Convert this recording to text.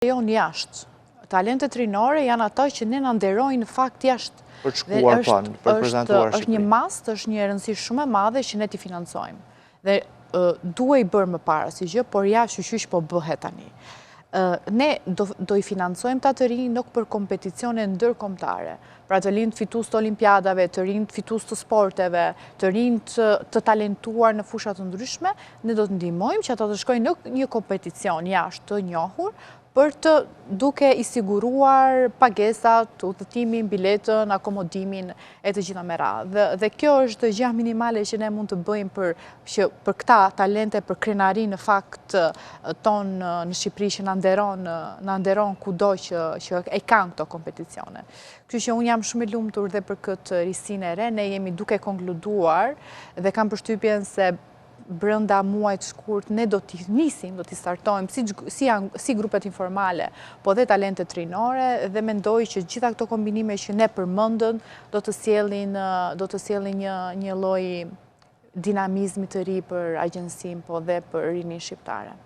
jonë jashtë. Talentet rinore janë ato që ne na nderojnë në fakt jashtë. Për të shkuar për të prezentuar është një mast, është një rëndësi shumë e madhe që ne t'i financojmë. Dhe duhej bërë më para si gjë, por ja qysh po bëhet tani. Ne do i financojmë ta të rinj nuk për kompeticione ndërkombëtare, pra të rinj të fitues të olimpiadave, të rinj të fitues të sporteve, të rinj të talentuar në fusha të ndryshme, ne do të ndihmojmë që ata të shkojnë në një kompeticion jashtë të njohur, për të duke i siguruar pagesat, udhëtimin, biletën, akomodimin e të gjitha me radhë. Dhe kjo është gjë minimale që ne mund të bëjmë për këta talente, për krenarin në fakt ton në Shqipëri që na nderon kudo që e kanë këto kompeticione. Kështu që unë jam shumë e lumtur dhe për këtë risinë e re, ne jemi duke konkluduar dhe kam përshtypjen se brënda muajt shkurt ne do t'i nisim, do t'i startojmë si grupet informale, po dhe talentet rinore dhe mendoj që gjitha këto kombinime që ne përmendën do të sjellin një lloj dinamizmi të ri për agjensinë, po dhe për rinin shqiptare.